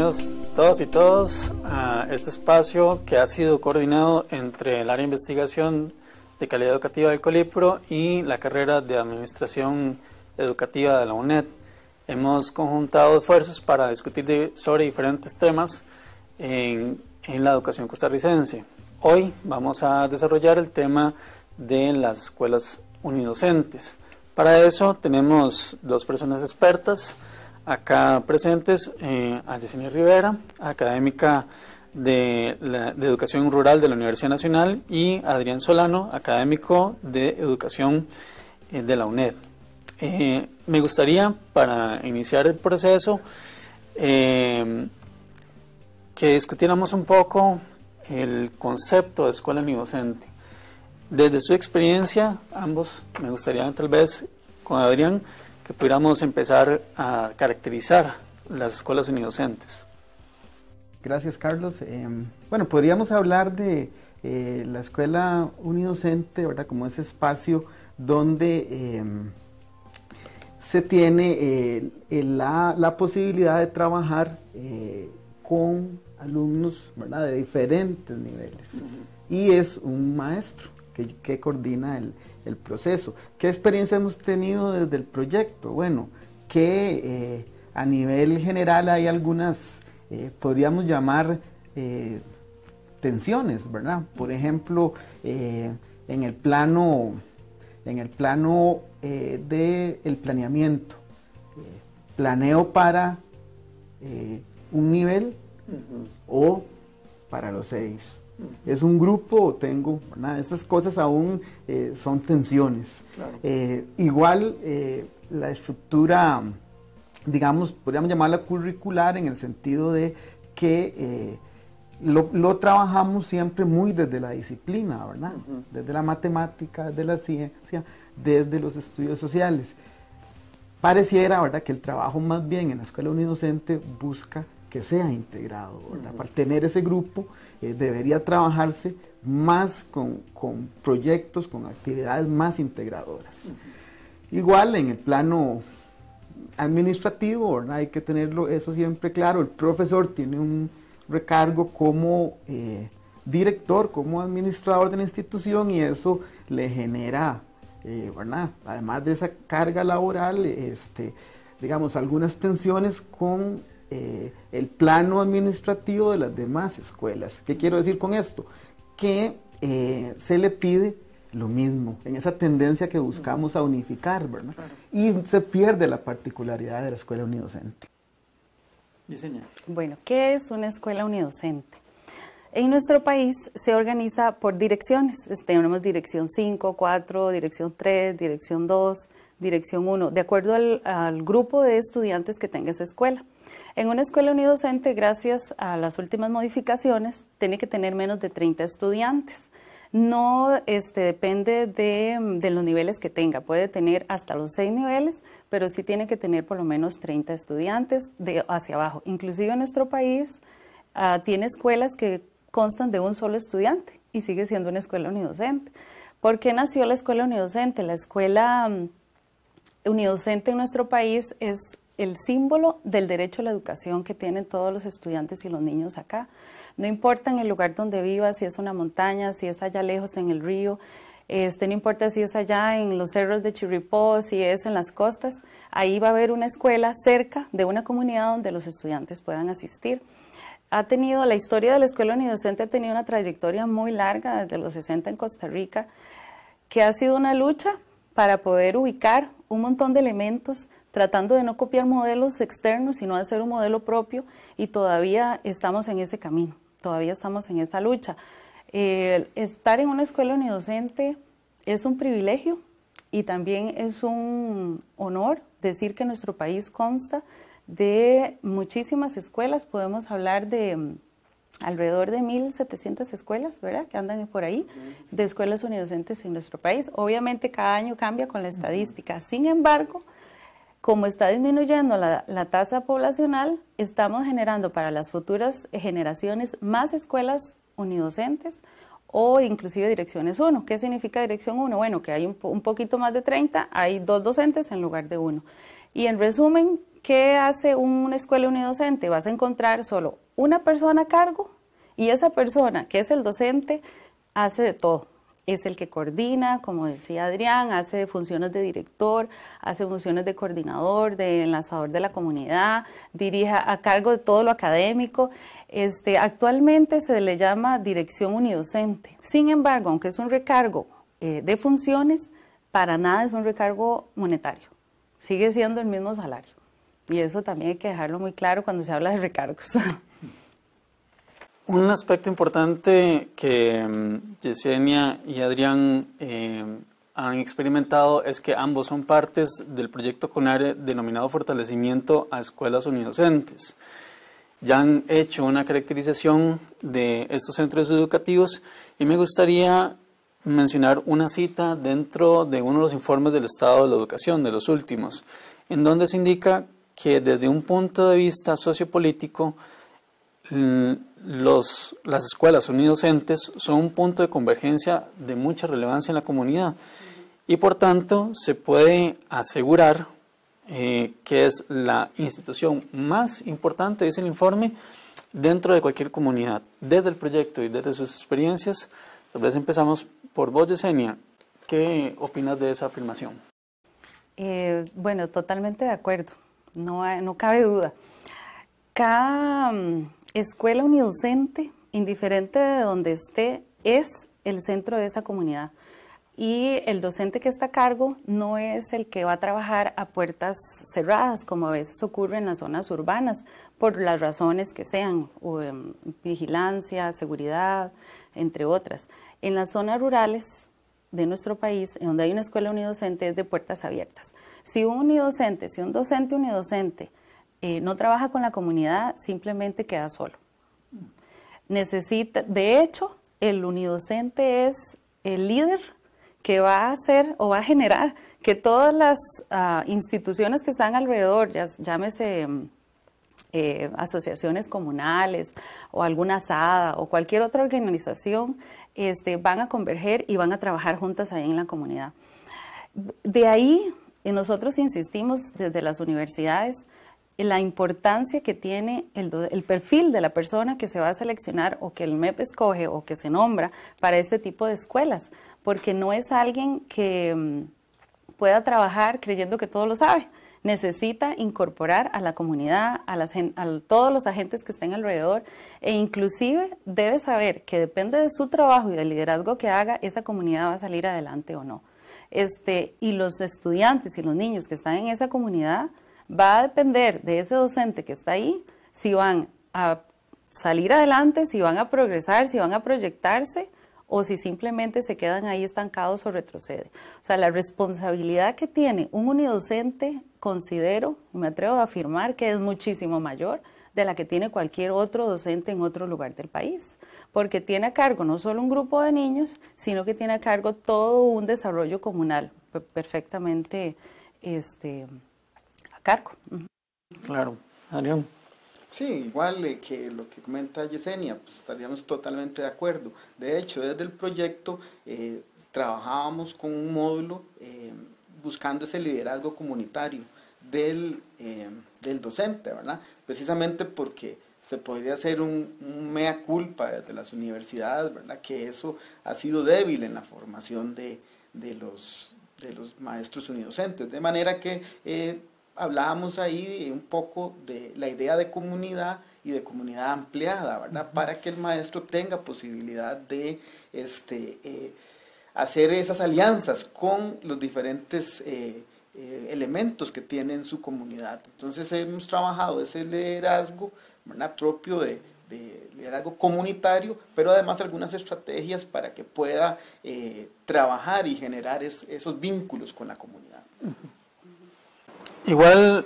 bienvenidos todos y todos a este espacio que ha sido coordinado entre el área de investigación de calidad educativa del Colipro y la carrera de administración educativa de la UNED. Hemos conjuntado esfuerzos para discutir sobre diferentes temas en la educación costarricense. Hoy vamos a desarrollar el tema de las escuelas unidocentes. Para eso tenemos dos personas expertas acá presentes, a Yesenia Rivera, académica de Educación Rural de la Universidad Nacional, y Adrián Solano, académico de Educación de la UNED. Me gustaría, para iniciar el proceso, que discutiéramos un poco el concepto de escuela unidocente. Desde su experiencia, ambos, me gustaría tal vez con Adrián que pudiéramos empezar a caracterizar las escuelas unidocentes. Gracias, Carlos. Bueno, podríamos hablar de la escuela unidocente, ¿verdad?, como ese espacio donde se tiene la posibilidad de trabajar con alumnos, ¿verdad?, de diferentes niveles. Y es un maestro que coordina el proceso. ¿Qué experiencia hemos tenido desde el proyecto? Bueno, que a nivel general hay algunas, podríamos llamar tensiones, ¿verdad? Por ejemplo, en el plano del planeamiento. Planeo para un nivel o para los 6. Es un grupo, tengo, ¿verdad? Esas cosas aún son tensiones. Claro. Igual la estructura, digamos, podríamos llamarla curricular, en el sentido de que lo trabajamos siempre muy desde la disciplina, ¿verdad? Desde la matemática, desde la ciencia, desde los estudios sociales. Pareciera, ¿verdad?, que el trabajo más bien en la escuela unidocente busca que sea integrado, ¿verdad? Para tener ese grupo debería trabajarse más con proyectos, con actividades más integradoras. Igual en el plano administrativo, ¿verdad?, hay que tenerlo eso siempre claro. El profesor tiene un recargo como director, como administrador de la institución, y eso le genera, ¿verdad?, además de esa carga laboral, digamos, algunas tensiones con el plano administrativo de las demás escuelas. ¿Qué quiero decir con esto? Que se le pide lo mismo, en esa tendencia que buscamos a unificar, ¿verdad? Claro. Y se pierde la particularidad de la escuela unidocente. Diseña. Bueno, ¿qué es una escuela unidocente? En nuestro país se organiza por direcciones. Tenemos dirección 5, 4, dirección 3, dirección 2, dirección 1, de acuerdo al grupo de estudiantes que tenga esa escuela. En una escuela unidocente, gracias a las últimas modificaciones, tiene que tener menos de 30 estudiantes. No depende de los niveles que tenga, puede tener hasta los 6 niveles, pero sí tiene que tener por lo menos 30 estudiantes hacia abajo. Inclusive en nuestro país tiene escuelas que constan de un solo estudiante y sigue siendo una escuela unidocente. ¿Por qué nació la escuela unidocente? La escuela unidocente en nuestro país es el símbolo del derecho a la educación que tienen todos los estudiantes y los niños acá. No importa en el lugar donde viva, si es una montaña, si es allá lejos en el río, no importa si es allá en los cerros de Chirripó, si es en las costas, ahí va a haber una escuela cerca de una comunidad donde los estudiantes puedan asistir. La historia de la escuela unidocente ha tenido una trayectoria muy larga, desde los 60 en Costa Rica, que ha sido una lucha para poder ubicar un montón de elementos, tratando de no copiar modelos externos, sino hacer un modelo propio, y todavía estamos en ese camino, todavía estamos en esa lucha. Estar en una escuela unidocente es un privilegio y también es un honor decir que nuestro país consta de muchísimas escuelas. Podemos hablar de alrededor de 1.700 escuelas, ¿verdad?, que andan por ahí, de escuelas unidocentes en nuestro país. Obviamente cada año cambia con la estadística. Sin embargo, como está disminuyendo la tasa poblacional, estamos generando para las futuras generaciones más escuelas unidocentes o inclusive direcciones 1. ¿Qué significa dirección 1? Bueno, que hay un poquito más de 30, hay 2 docentes en lugar de 1. Y en resumen, ¿qué hace una escuela unidocente? Vas a encontrar solo una persona a cargo y esa persona, que es el docente, hace de todo. Es el que coordina, como decía Adrián, hace funciones de director, hace funciones de coordinador, de enlazador de la comunidad, dirige a cargo de todo lo académico. Actualmente se le llama dirección unidocente. Sin embargo, aunque es un recargo de funciones, para nada es un recargo monetario. Sigue siendo el mismo salario. Y eso también hay que dejarlo muy claro cuando se habla de recargos. Un aspecto importante que Yesenia y Adrián han experimentado es que ambos son partes del proyecto CONARE denominado Fortalecimiento a Escuelas Unidocentes. Ya han hecho una caracterización de estos centros educativos y me gustaría mencionar una cita dentro de uno de los informes del Estado de la Educación, de los últimos, en donde se indica que desde un punto de vista sociopolítico, las escuelas unidocentes son un punto de convergencia de mucha relevancia en la comunidad y por tanto se puede asegurar que es la institución más importante, dice el informe, dentro de cualquier comunidad. Desde el proyecto y desde sus experiencias, tal vez empezamos por vos, Yesenia. ¿Qué opinas de esa afirmación? Bueno, totalmente de acuerdo, no cabe duda. Cada escuela unidocente, indiferente de donde esté, es el centro de esa comunidad. Y el docente que está a cargo no es el que va a trabajar a puertas cerradas, como a veces ocurre en las zonas urbanas, por las razones que sean, vigilancia, seguridad, entre otras. En las zonas rurales de nuestro país, en donde hay una escuela unidocente, es de puertas abiertas. Si un docente unidocente no trabaja con la comunidad, simplemente queda solo. De hecho, el unidocente es el líder que va a hacer o va a generar que todas las instituciones que están alrededor, llámese asociaciones comunales o alguna asada o cualquier otra organización, van a converger y van a trabajar juntas ahí en la comunidad. De ahí, nosotros insistimos desde las universidades en la importancia que tiene el perfil de la persona que se va a seleccionar o que el MEP escoge o que se nombra para este tipo de escuelas, porque no es alguien que pueda trabajar creyendo que todo lo sabe. Necesita incorporar a la comunidad, a todos los agentes que estén alrededor e inclusive debe saber que depende de su trabajo y del liderazgo que haga, esa comunidad va a salir adelante o no. Y los estudiantes y los niños que están en esa comunidad, va a depender de ese docente que está ahí, si van a salir adelante, si van a progresar, si van a proyectarse o si simplemente se quedan ahí estancados o retroceden. O sea, la responsabilidad que tiene un unidocente, considero, me atrevo a afirmar que es muchísimo mayor de la que tiene cualquier otro docente en otro lugar del país, porque tiene a cargo no solo un grupo de niños, sino que tiene a cargo todo un desarrollo comunal perfectamente a cargo. Claro. Adrián. Sí, igual que lo que comenta Yesenia, pues estaríamos totalmente de acuerdo. De hecho, desde el proyecto trabajábamos con un módulo buscando ese liderazgo comunitario del docente, ¿verdad? Precisamente porque se podría hacer un mea culpa desde las universidades, ¿verdad? Que eso ha sido débil en la formación de los maestros unidocentes, de manera que hablábamos ahí un poco de la idea de comunidad y de comunidad ampliada, ¿verdad? Para que el maestro tenga posibilidad de hacer esas alianzas con los diferentes elementos que tiene en su comunidad. Entonces hemos trabajado ese liderazgo, ¿verdad? Propio de liderazgo comunitario, pero además algunas estrategias para que pueda trabajar y generar esos vínculos con la comunidad. Igual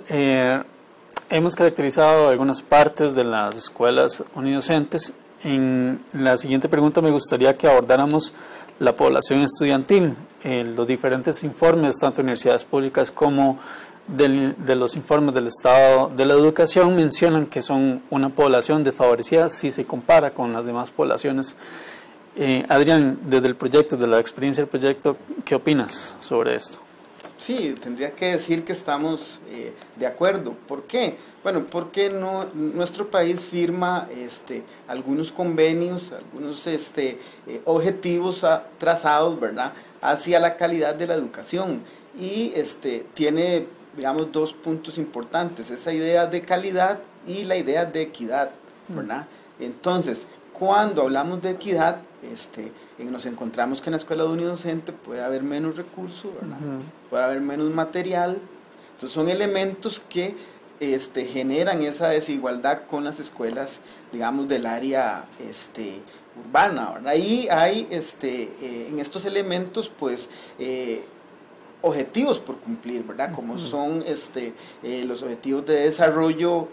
hemos caracterizado algunas partes de las escuelas unidocentes. En la siguiente pregunta me gustaría que abordáramos la población estudiantil. Los diferentes informes, tanto de universidades públicas como de los informes del Estado de la Educación, mencionan que son una población desfavorecida si se compara con las demás poblaciones. Adrián, desde el proyecto, desde la experiencia del proyecto, ¿qué opinas sobre esto? Sí, tendría que decir que estamos de acuerdo. ¿Por qué? Bueno, porque nuestro país firma algunos convenios, algunos objetivos trazados, ¿verdad?, hacia la calidad de la educación. Y tiene, digamos, dos puntos importantes, esa idea de calidad y la idea de equidad, ¿verdad? Entonces, cuando hablamos de equidad, nos encontramos que en la escuela unidocente puede haber menos recursos, ¿verdad? Puede haber menos material. Entonces son elementos que generan esa desigualdad con las escuelas, digamos, del área urbana, ¿verdad? Ahí hay en estos elementos, pues, objetivos por cumplir, ¿verdad? Como son los objetivos de desarrollo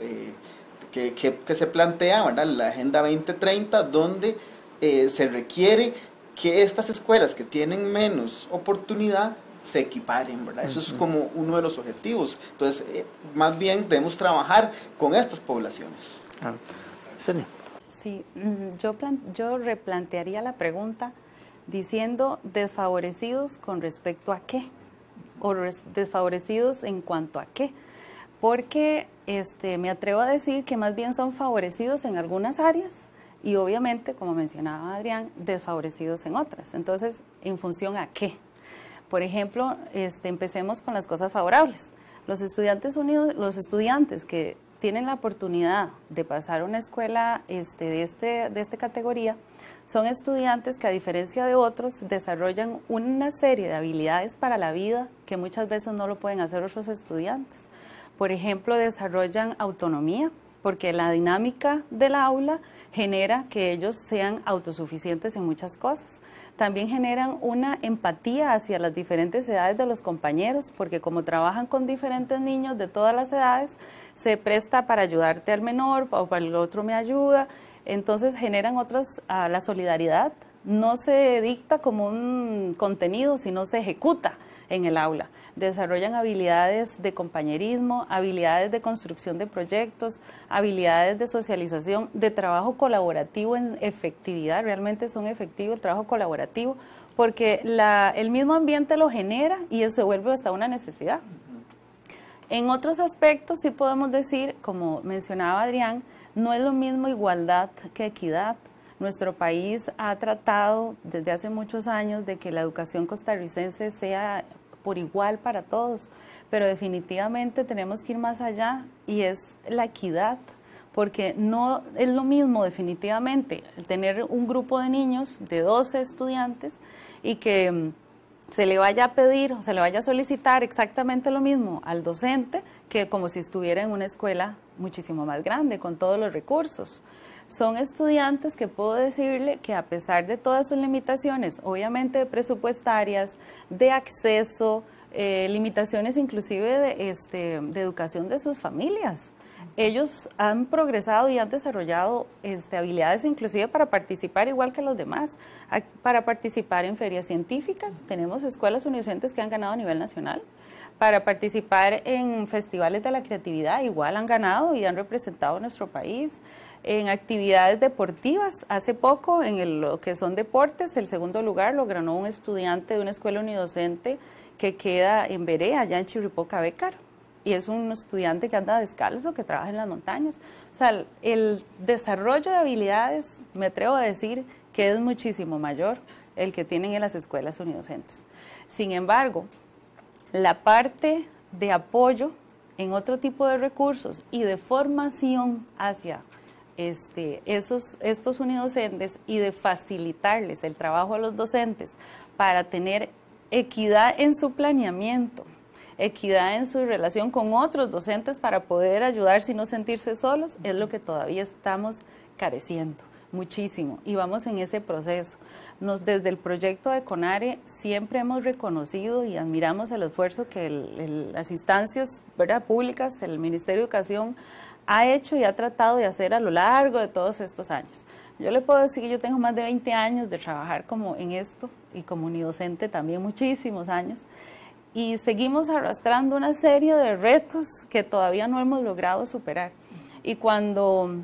que se plantea, ¿verdad?, la Agenda 2030, donde se requiere que estas escuelas que tienen menos oportunidad se equiparen, ¿verdad? Eso es como uno de los objetivos. Entonces, más bien debemos trabajar con estas poblaciones. Sí, yo replantearía la pregunta diciendo desfavorecidos con respecto a qué, o desfavorecidos en cuanto a qué, porque me atrevo a decir que más bien son favorecidos en algunas áreas y obviamente, como mencionaba Adrián, desfavorecidos en otras. Entonces, ¿en función a qué? Por ejemplo, empecemos con las cosas favorables. Los estudiantes que tienen la oportunidad de pasar a una escuela de esta categoría son estudiantes que, a diferencia de otros, desarrollan una serie de habilidades para la vida que muchas veces no lo pueden hacer otros estudiantes. Por ejemplo, desarrollan autonomía, porque la dinámica del aula genera que ellos sean autosuficientes en muchas cosas. También generan una empatía hacia las diferentes edades de los compañeros, porque como trabajan con diferentes niños de todas las edades, se presta para ayudarte al menor o para el otro me ayuda. Entonces generan la solidaridad no se dicta como un contenido, sino se ejecuta en el aula. Desarrollan habilidades de compañerismo, habilidades de construcción de proyectos, habilidades de socialización, de trabajo colaborativo en efectividad. Realmente son efectivos el trabajo colaborativo porque el mismo ambiente lo genera y eso se vuelve hasta una necesidad. En otros aspectos sí podemos decir, como mencionaba Adrián, no es lo mismo igualdad que equidad. Nuestro país ha tratado desde hace muchos años de que la educación costarricense sea por igual para todos, pero definitivamente tenemos que ir más allá y es la equidad, porque no es lo mismo definitivamente tener un grupo de niños de 12 estudiantes y que se le vaya a pedir o se le vaya a solicitar exactamente lo mismo al docente que como si estuviera en una escuela muchísimo más grande con todos los recursos. Son estudiantes que puedo decirle que a pesar de todas sus limitaciones, obviamente presupuestarias, de acceso, limitaciones inclusive de educación de sus familias, ellos han progresado y han desarrollado habilidades inclusive para participar igual que los demás, para participar en ferias científicas. Tenemos escuelas unidocentes que han ganado a nivel nacional. Para participar en festivales de la creatividad igual han ganado y han representado a nuestro país. En actividades deportivas, hace poco en lo que son deportes, el segundo lugar lo ganó un estudiante de una escuela unidocente que queda en Veré, allá en Chirripó, Bécar, y es un estudiante que anda descalzo, que trabaja en las montañas. O sea, el desarrollo de habilidades, me atrevo a decir que es muchísimo mayor el que tienen en las escuelas unidocentes. Sin embargo, la parte de apoyo en otro tipo de recursos y de formación hacia estos unidocentes y de facilitarles el trabajo a los docentes para tener equidad en su planeamiento, equidad en su relación con otros docentes para poder ayudarse y no sentirse solos, es lo que todavía estamos careciendo muchísimo y vamos en ese proceso. Desde el proyecto de CONARE siempre hemos reconocido y admiramos el esfuerzo que las instancias, ¿verdad?, públicas, el Ministerio de Educación ha hecho y ha tratado de hacer a lo largo de todos estos años. Yo le puedo decir que yo tengo más de 20 años de trabajar como en esto y como unidocente también muchísimos años y seguimos arrastrando una serie de retos que todavía no hemos logrado superar. Y cuando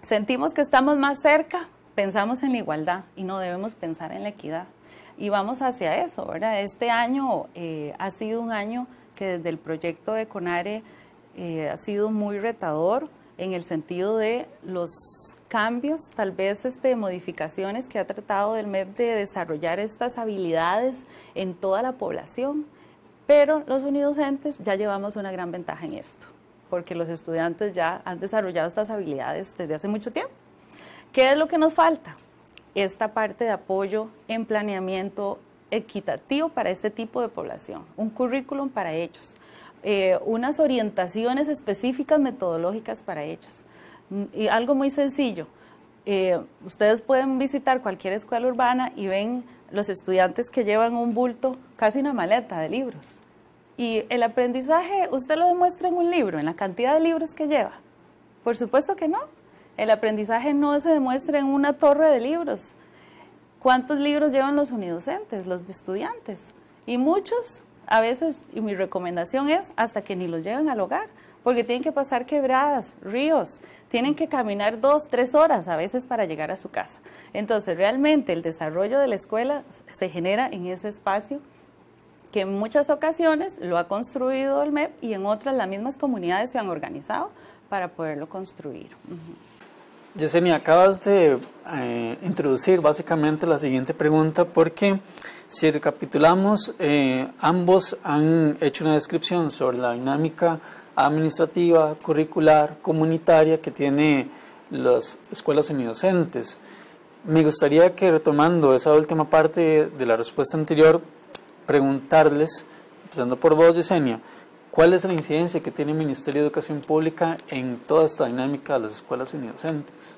sentimos que estamos más cerca, pensamos en la igualdad y no debemos pensar en la equidad. y vamos hacia eso, ¿verdad? Este año ha sido un año que desde el proyecto de CONARE ha sido muy retador en el sentido de los cambios, tal vez modificaciones que ha tratado del MEP de desarrollar estas habilidades en toda la población, pero los unidocentes ya llevamos una gran ventaja en esto, porque los estudiantes ya han desarrollado estas habilidades desde hace mucho tiempo. ¿Qué es lo que nos falta? Esta parte de apoyo en planeamiento equitativo para este tipo de población, un currículum para ellos, unas orientaciones específicas metodológicas para ellos. Y algo muy sencillo, ustedes pueden visitar cualquier escuela urbana y ven los estudiantes que llevan un bulto, casi una maleta de libros. Y el aprendizaje, ¿usted lo demuestra en un libro, en la cantidad de libros que lleva? Por supuesto que no. El aprendizaje no se demuestra en una torre de libros. ¿Cuántos libros llevan los unidocentes, los estudiantes? Y muchos, a veces, y mi recomendación es hasta que ni los lleven al hogar, porque tienen que pasar quebradas, ríos, tienen que caminar 2, 3 horas a veces para llegar a su casa. Entonces, realmente el desarrollo de la escuela se genera en ese espacio que en muchas ocasiones lo ha construido el MEP y en otras las mismas comunidades se han organizado para poderlo construir. Yesenia, acabas de introducir básicamente la siguiente pregunta, porque si recapitulamos, ambos han hecho una descripción sobre la dinámica administrativa, curricular, comunitaria que tiene las escuelas unidocentes. Me gustaría que, retomando esa última parte de la respuesta anterior, preguntarles, empezando por vos, Yesenia, ¿cuál es la incidencia que tiene el Ministerio de Educación Pública en toda esta dinámica de las escuelas unidocentes?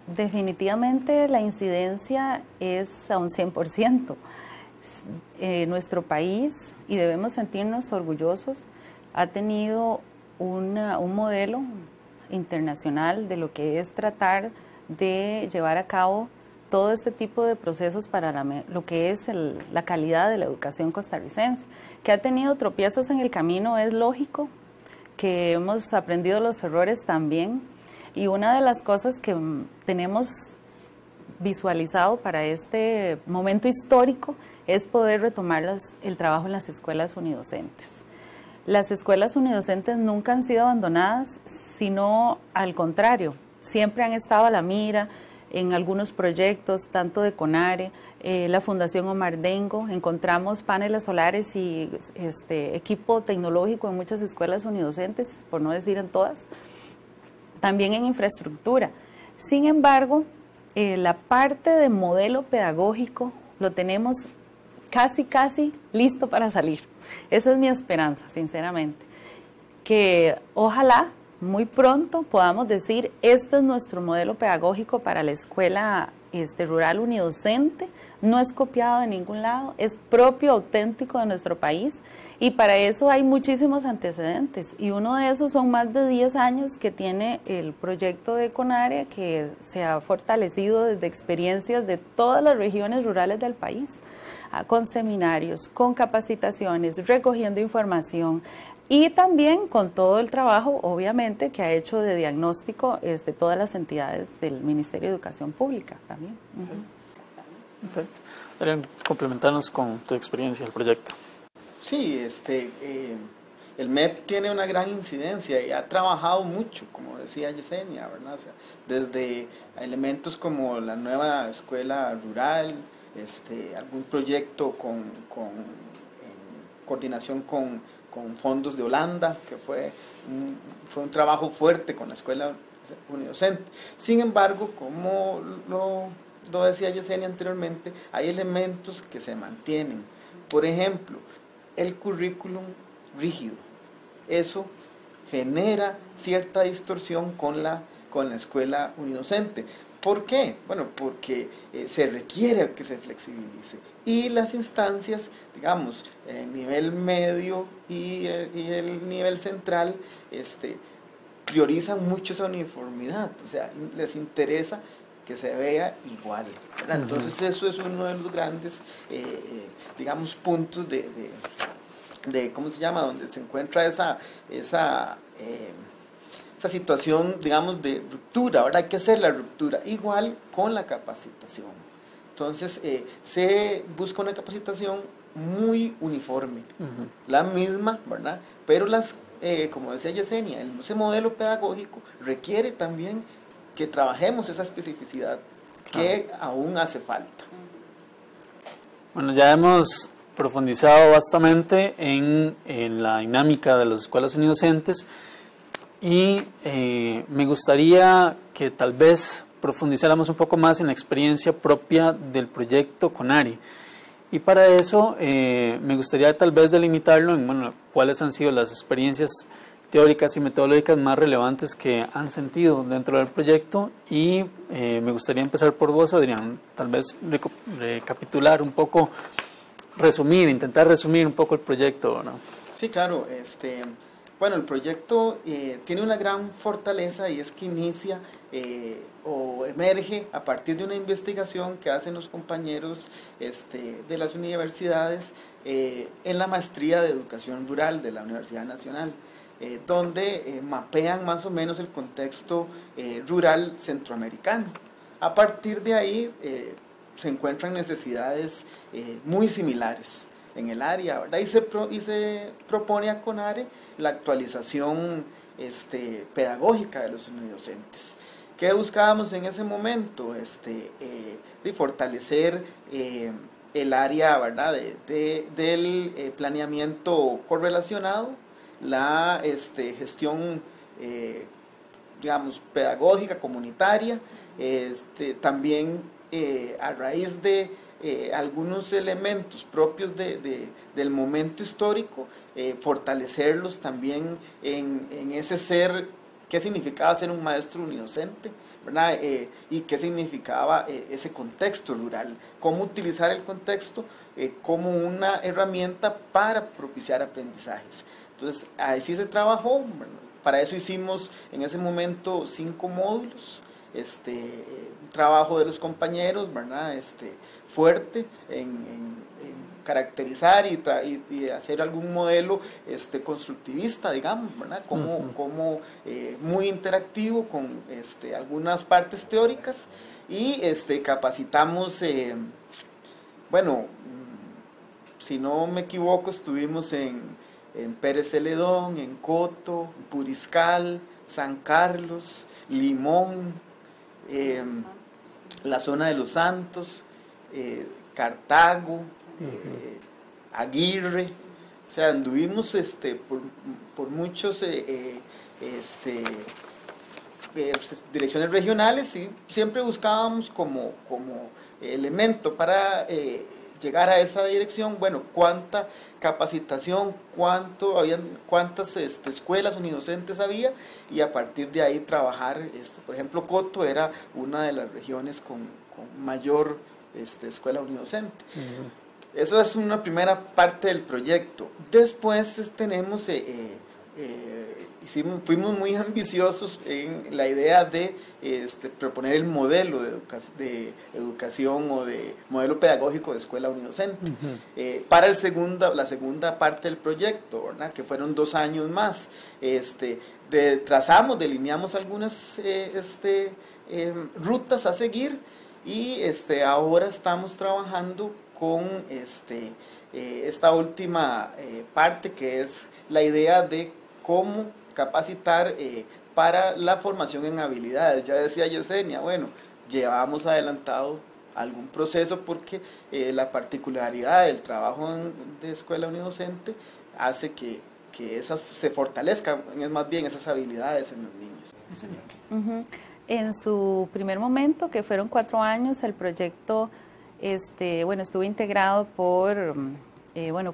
Definitivamente la incidencia es a un 100%. Nuestro país, y debemos sentirnos orgullosos, ha tenido un modelo internacional de lo que es tratar de llevar a cabo todo este tipo de procesos para lo que es la calidad de la educación costarricense. Que ha tenido tropiezos en el camino, es lógico, que hemos aprendido los errores también, y una de las cosas que tenemos visualizado para este momento histórico es poder retomar el trabajo en las escuelas unidocentes. Las escuelas unidocentes nunca han sido abandonadas, sino al contrario, siempre han estado a la mira en algunos proyectos, tanto de CONARE, la Fundación Omar Dengo, encontramos paneles solares y equipo tecnológico en muchas escuelas unidocentes, por no decir en todas, también en infraestructura. Sin embargo, la parte de modelo pedagógico lo tenemos casi listo para salir. Esa es mi esperanza, sinceramente, que ojalá muy pronto podamos decir, este es nuestro modelo pedagógico para la escuela rural unidocente, no es copiado de ningún lado, es propio, auténtico de nuestro país, y para eso hay muchísimos antecedentes, y uno de esos son más de 10 años que tiene el proyecto de CONARE, que se ha fortalecido desde experiencias de todas las regiones rurales del país, con seminarios, con capacitaciones, recogiendo información, y también con todo el trabajo, obviamente, que ha hecho de diagnóstico todas las entidades del Ministerio de Educación Pública también. Perfecto. Adrián, complementarnos con tu experiencia del proyecto. Sí, el MEP tiene una gran incidencia y ha trabajado mucho, como decía Yesenia, ¿verdad? O sea, desde elementos como la nueva escuela rural, algún proyecto en coordinación con fondos de Holanda, que fue un trabajo fuerte con la escuela unidocente. Sin embargo, como lo decía Yesenia anteriormente, hay elementos que se mantienen. Por ejemplo, el currículum rígido. Eso genera cierta distorsión con la escuela unidocente. ¿Por qué? Bueno, porque se requiere que se flexibilice. Y las instancias, digamos, el nivel medio y el nivel central, priorizan mucho esa uniformidad. O sea, les interesa que se vea igual, ¿verdad? Entonces eso es uno de los grandes, digamos, puntos de ¿cómo se llama? Donde se encuentra esa situación, digamos, de ruptura. Ahora hay que hacer la ruptura, igual con la capacitación. Entonces, se busca una capacitación muy uniforme, la misma, ¿verdad? Pero como decía Yesenia, ese modelo pedagógico requiere también que trabajemos esa especificidad que aún hace falta. Bueno, ya hemos profundizado bastante en la dinámica de las escuelas unidocentes y me gustaría que tal vez profundizáramos un poco más en la experiencia propia del proyecto CONARE. Y para eso me gustaría tal vez delimitarlo en cuáles han sido las experiencias teóricas y metodológicas más relevantes que han sentido dentro del proyecto y me gustaría empezar por vos, Adrián, tal vez recapitular un poco, intentar resumir un poco el proyecto, ¿no? Sí, claro. Bueno, el proyecto tiene una gran fortaleza y es que inicia o emerge a partir de una investigación que hacen los compañeros de las universidades en la maestría de educación rural de la Universidad Nacional, donde mapean más o menos el contexto rural centroamericano. A partir de ahí se encuentran necesidades muy similares en el área, ¿verdad? Y se propone a CONARE la actualización pedagógica de los unidocentes. ¿Qué buscábamos en ese momento? De fortalecer el área, ¿verdad? del planeamiento correlacionado, la gestión, digamos, pedagógica, comunitaria, también a raíz de algunos elementos propios del momento histórico, fortalecerlos también en ese ser, qué significaba ser un maestro unidocente, ¿verdad? Y qué significaba ese contexto rural, cómo utilizar el contexto como una herramienta para propiciar aprendizajes. Entonces, así se trabajó. Bueno, para eso hicimos en ese momento 5 módulos, un trabajo de los compañeros, ¿verdad? Fuerte en caracterizar y hacer algún modelo constructivista, digamos, ¿verdad? Como muy interactivo con algunas partes teóricas y capacitamos, bueno, si no me equivoco, estuvimos en Pérez Celedón, en Coto, Puriscal, San Carlos, Limón, la zona de Los Santos, Cartago, Aguirre. O sea, anduvimos por muchos direcciones regionales y siempre buscábamos como elemento para llegar a esa dirección, bueno, cuánta capacitación, cuántas escuelas unidocentes había, y a partir de ahí trabajar. Por ejemplo, Coto era una de las regiones con mayor escuela unidocente. Eso es una primera parte del proyecto. Después tenemos fuimos muy ambiciosos en la idea de proponer el modelo de educación o de modelo pedagógico de escuela unidocente para la segunda parte del proyecto, ¿verdad? Que fueron 2 años más. Delineamos algunas rutas a seguir y ahora estamos trabajando con esta última parte, que es la idea de cómo capacitar para la formación en habilidades. Ya decía Yesenia, bueno, llevamos adelantado algún proceso porque la particularidad del trabajo de escuela unidocente hace que se fortalezcan más bien esas habilidades en los niños. Sí, señor. En su primer momento, que fueron 4 años, el proyecto estuvo integrado por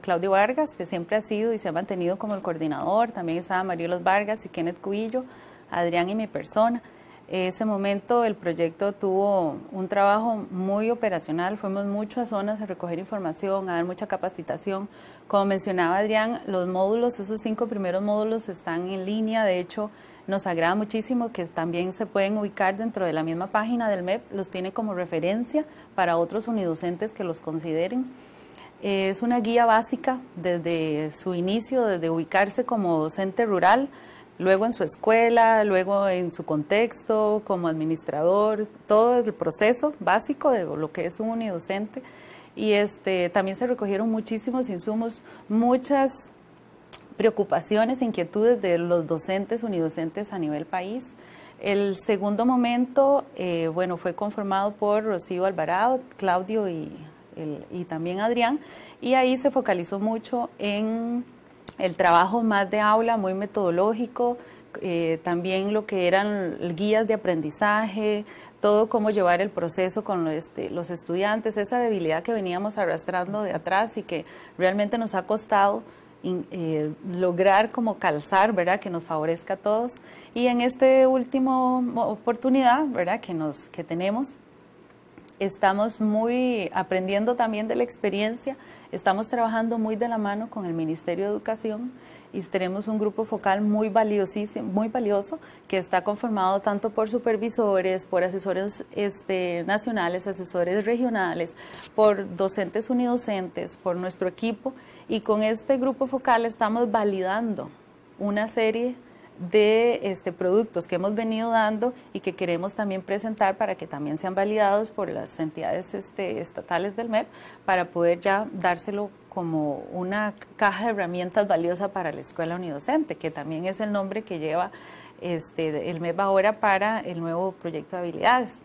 Claudio Vargas, que siempre ha sido y se ha mantenido como el coordinador. También estaba Marielos Vargas y Kenneth Cubillo, Adrián y mi persona. En ese momento el proyecto tuvo un trabajo muy operacional, fuimos mucho a zonas a recoger información, a dar mucha capacitación. Como mencionaba Adrián, los módulos, esos 5 primeros módulos están en línea. De hecho, nos agrada muchísimo que también se pueden ubicar dentro de la misma página del MEP, los tiene como referencia para otros unidocentes que los consideren. Es una guía básica desde su inicio, desde ubicarse como docente rural, luego en su escuela, luego en su contexto, como administrador, todo el proceso básico de lo que es un unidocente. Y también se recogieron muchísimos insumos, muchas preocupaciones, inquietudes de los docentes, unidocentes a nivel país. El segundo momento, bueno, fue conformado por Rocío Alvarado, Claudio y también Adrián, y ahí se focalizó mucho en el trabajo más de aula, muy metodológico, también lo que eran guías de aprendizaje, todo cómo llevar el proceso con los estudiantes, esa debilidad que veníamos arrastrando de atrás y que realmente nos ha costado lograr como calzar, ¿verdad?, que nos favorezca a todos. Y en esta última oportunidad, ¿verdad?, que tenemos, estamos muy aprendiendo también de la experiencia, estamos trabajando muy de la mano con el Ministerio de Educación y tenemos un grupo focal muy valiosísimo, muy valioso, que está conformado tanto por supervisores, por asesores nacionales, asesores regionales, por docentes unidocentes, por nuestro equipo, y con este grupo focal estamos validando una serie de productos que hemos venido dando y que queremos también presentar para que también sean validados por las entidades estatales del MEP para poder ya dárselo como una caja de herramientas valiosa para la escuela unidocente, que también es el nombre que lleva el MEP ahora para el nuevo proyecto de habilidades.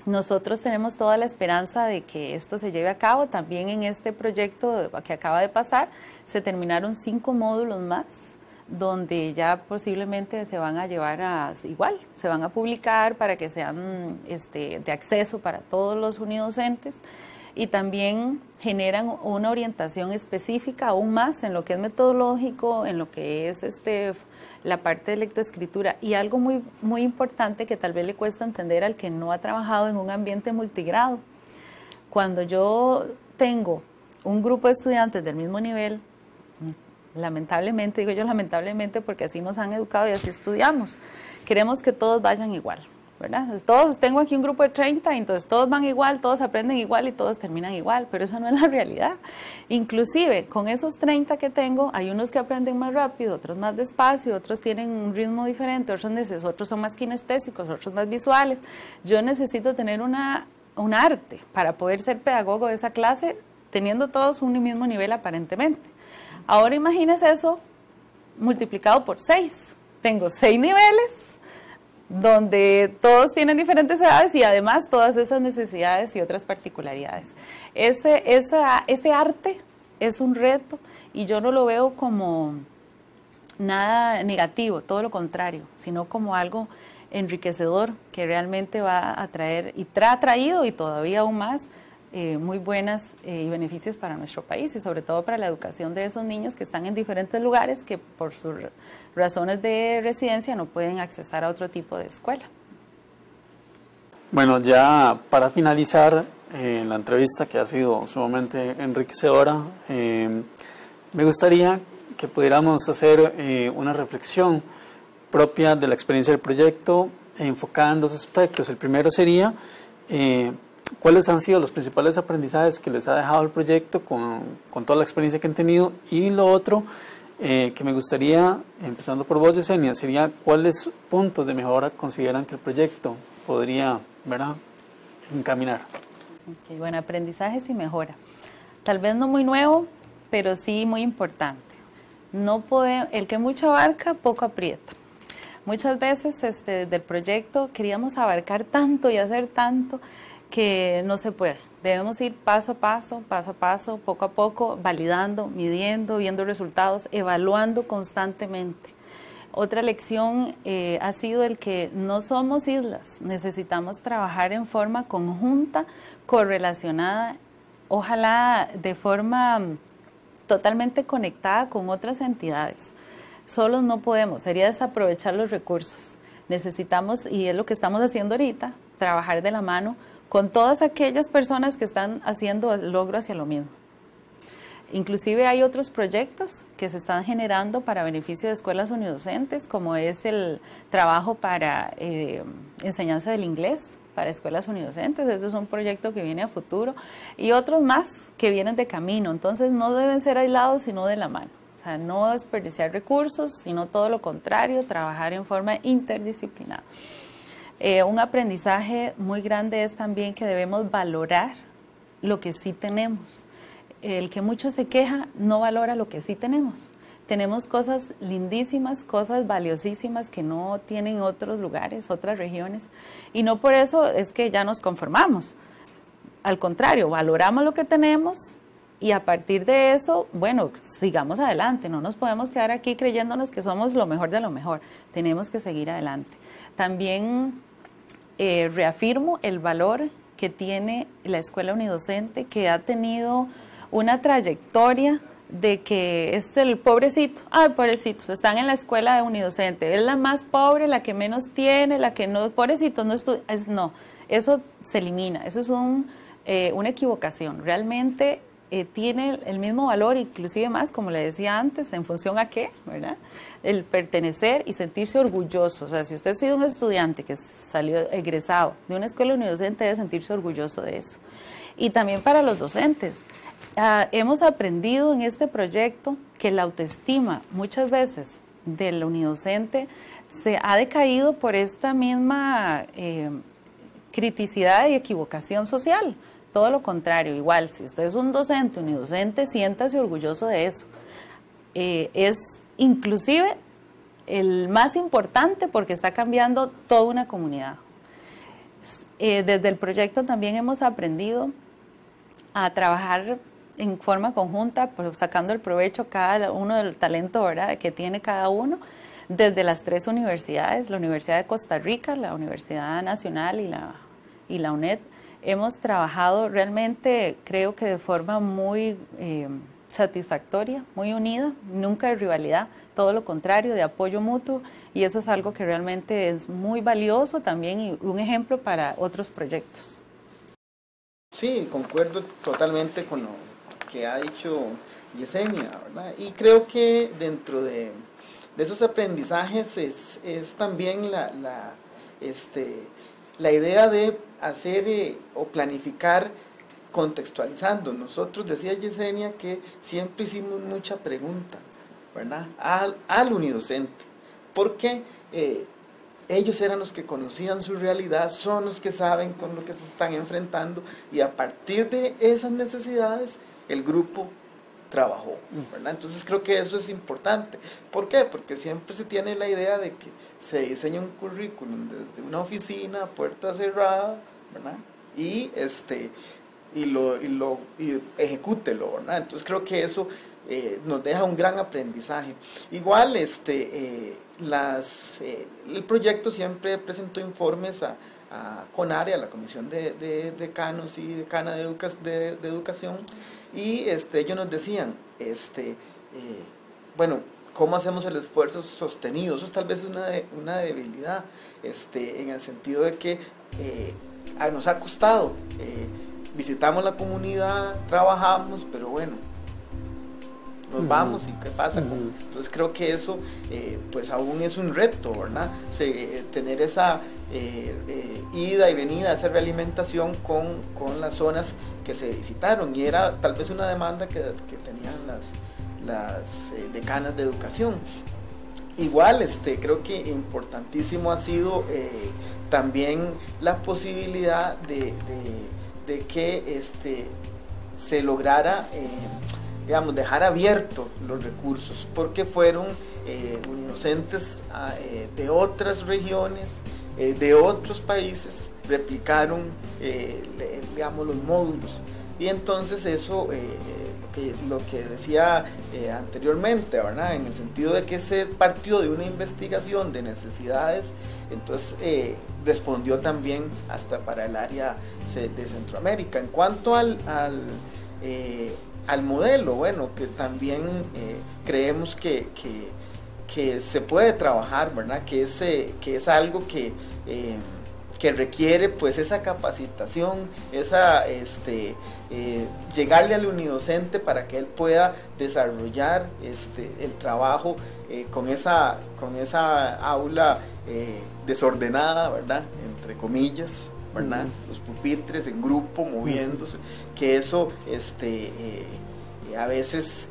Nosotros tenemos toda la esperanza de que esto se lleve a cabo. También en este proyecto que acaba de pasar se terminaron 5 módulos más, donde ya posiblemente se van a llevar se van a publicar para que sean de acceso para todos los unidocentes, y también generan una orientación específica aún más en lo que es metodológico, en lo que es la parte de lectoescritura, y algo muy, muy importante que tal vez le cuesta entender al que no ha trabajado en un ambiente multigrado. Cuando yo tengo un grupo de estudiantes del mismo nivel, lamentablemente, digo yo lamentablemente porque así nos han educado y así estudiamos, queremos que todos vayan igual, ¿verdad? Tengo aquí un grupo de 30, entonces todos van igual, todos aprenden igual y todos terminan igual, pero eso no es la realidad. Inclusive con esos 30 que tengo, hay unos que aprenden más rápido, otros más despacio, otros tienen un ritmo diferente, otros son más kinestésicos, otros más visuales. Yo necesito tener un arte para poder ser pedagogo de esa clase, teniendo todos un mismo nivel aparentemente. Ahora imagínese eso multiplicado por 6. Tengo 6 niveles donde todos tienen diferentes edades y además todas esas necesidades y otras particularidades. Ese arte es un reto y yo no lo veo como nada negativo, todo lo contrario, sino como algo enriquecedor que realmente va a traer y ha traído y todavía aún más muy buenas y beneficios para nuestro país y sobre todo para la educación de esos niños que están en diferentes lugares que por sus razones de residencia no pueden accesar a otro tipo de escuela. Bueno, ya para finalizar la entrevista, que ha sido sumamente enriquecedora, me gustaría que pudiéramos hacer una reflexión propia de la experiencia del proyecto enfocada en 2 aspectos. El primero sería ¿cuáles han sido los principales aprendizajes que les ha dejado el proyecto con toda la experiencia que han tenido? Y lo otro que me gustaría, empezando por vos, Yesenia, sería ¿cuáles puntos de mejora consideran que el proyecto podría, ¿verdad?, encaminar? Okay, bueno, aprendizajes y mejora. Tal vez no muy nuevo, pero sí muy importante. El que mucho abarca, poco aprieta. Muchas veces desde el proyecto queríamos abarcar tanto y hacer tanto que no se puede. Debemos ir paso a paso, poco a poco, validando, midiendo, viendo resultados, evaluando constantemente. Otra lección ha sido el que no somos islas, necesitamos trabajar en forma conjunta, correlacionada, ojalá de forma totalmente conectada con otras entidades. Solos no podemos, sería desaprovechar los recursos. Necesitamos, y es lo que estamos haciendo ahorita, trabajar de la mano con todas aquellas personas que están haciendo el logro hacia lo mismo. Inclusive hay otros proyectos que se están generando para beneficio de escuelas unidocentes, como es el trabajo para enseñanza del inglés para escuelas unidocentes. Este es un proyecto que viene a futuro y otros más que vienen de camino. Entonces no deben ser aislados, sino de la mano. O sea, no desperdiciar recursos, sino todo lo contrario, trabajar en forma interdisciplinar. Un aprendizaje muy grande es también que debemos valorar lo que sí tenemos. El que mucho se queja no valora lo que sí tenemos. Tenemos cosas lindísimas, cosas valiosísimas que no tienen otros lugares, otras regiones, y no por eso es que ya nos conformamos. Al contrario, valoramos lo que tenemos y a partir de eso, bueno, sigamos adelante. No nos podemos quedar aquí creyéndonos que somos lo mejor de lo mejor. Tenemos que seguir adelante. También reafirmo el valor que tiene la escuela unidocente, que ha tenido una trayectoria de que es el pobrecito, pobrecitos, están en la escuela de unidocente, es la más pobre, la que menos tiene, la que no, pobrecitos, no estudia, no, eso se elimina, eso es una equivocación, realmente tiene el mismo valor, inclusive más, como le decía antes, en función a qué, ¿verdad? El pertenecer y sentirse orgulloso. O sea, si usted ha sido un estudiante que salió egresado de una escuela unidocente, debe sentirse orgulloso de eso. Y también para los docentes. Hemos aprendido en este proyecto que la autoestima muchas veces del unidocente se ha decaído por esta misma criticidad y equivocación social. Todo lo contrario, igual, si usted es un docente, unidocente, siéntase orgulloso de eso. Es inclusive el más importante porque está cambiando toda una comunidad. Desde el proyecto también hemos aprendido a trabajar en forma conjunta, pues, sacando el provecho cada uno del talento, ¿verdad?, que tiene cada uno, desde las 3 universidades, la Universidad de Costa Rica, la Universidad Nacional y la UNED. Hemos trabajado realmente, creo que de forma muy satisfactoria, muy unida, nunca de rivalidad, todo lo contrario, de apoyo mutuo, y eso es algo que realmente es muy valioso también y un ejemplo para otros proyectos. Sí, concuerdo totalmente con lo que ha dicho Yesenia, ¿verdad? Y creo que dentro de esos aprendizajes es también la idea de hacer o planificar contextualizando. Nosotros, decía Yesenia, que siempre hicimos mucha pregunta, ¿verdad?, al unidocente, porque ellos eran los que conocían su realidad, son los que saben con lo que se están enfrentando, y a partir de esas necesidades el grupo trabajó, ¿verdad? Entonces creo que eso es importante. ¿Por qué? Porque siempre se tiene la idea de que se diseña un currículum desde una oficina, puerta cerrada, ¿verdad?, y ejecútelo, ¿verdad? Entonces creo que eso nos deja un gran aprendizaje. Igual el proyecto siempre presentó informes a CONARE, a la Comisión de Decanos y Decana de Educación, y ellos nos decían, bueno, ¿cómo hacemos el esfuerzo sostenido? Eso es tal vez una debilidad, en el sentido de que nos ha costado, visitamos la comunidad, trabajamos, pero bueno, nos vamos y qué pasa. Entonces creo que eso pues aún es un reto, ¿verdad? Tener esa ida y venida, esa realimentación con las zonas que se visitaron, y era tal vez una demanda que tenían las decanas de educación. Igual creo que importantísimo ha sido también la posibilidad de que se lograra digamos, dejar abiertos los recursos, porque fueron unidocentes de otras regiones, de otros países, replicaron digamos, los módulos, y entonces eso lo que decía anteriormente, ¿verdad?, en el sentido de que se partió de una investigación de necesidades, entonces respondió también hasta para el área de Centroamérica. En cuanto al modelo, bueno, que también creemos que se puede trabajar, ¿verdad?, que es algo que requiere pues esa capacitación, llegarle al unidocente para que él pueda desarrollar el trabajo con esa aula desordenada, ¿verdad?, entre comillas, ¿verdad?, los pupitres en grupo moviéndose, que eso a veces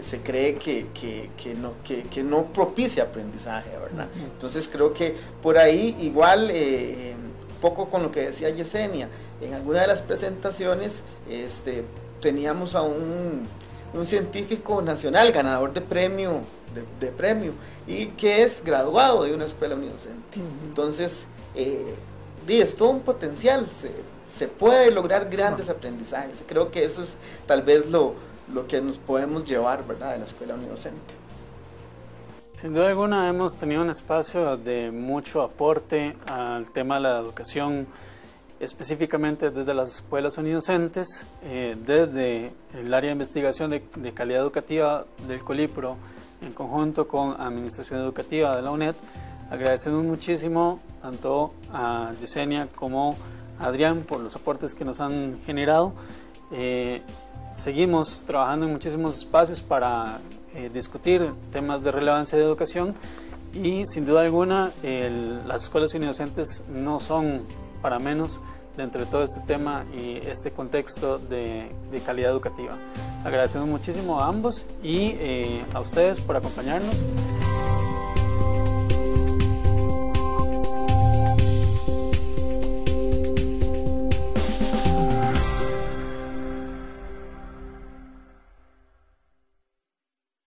se cree que no propicia aprendizaje, ¿verdad? Entonces creo que por ahí igual, poco con lo que decía Yesenia, en alguna de las presentaciones teníamos a un científico nacional, ganador de premio, y que es graduado de una escuela unidocente. Entonces, es todo un potencial, se puede lograr grandes aprendizajes. Creo que eso es tal vez lo que nos podemos llevar, ¿verdad?, de la escuela unidocente. Sin duda alguna hemos tenido un espacio de mucho aporte al tema de la educación, específicamente desde las escuelas unidocentes, desde el área de investigación de calidad educativa del Colipro, en conjunto con Administración Educativa de la UNED. Agradecemos muchísimo tanto a Yesenia como a Adrián por los aportes que nos han generado. Seguimos trabajando en muchísimos espacios para discutir temas de relevancia de educación, y sin duda alguna las escuelas unidocentes no son para menos dentro de todo este tema y este contexto de calidad educativa. Agradecemos muchísimo a ambos y a ustedes por acompañarnos.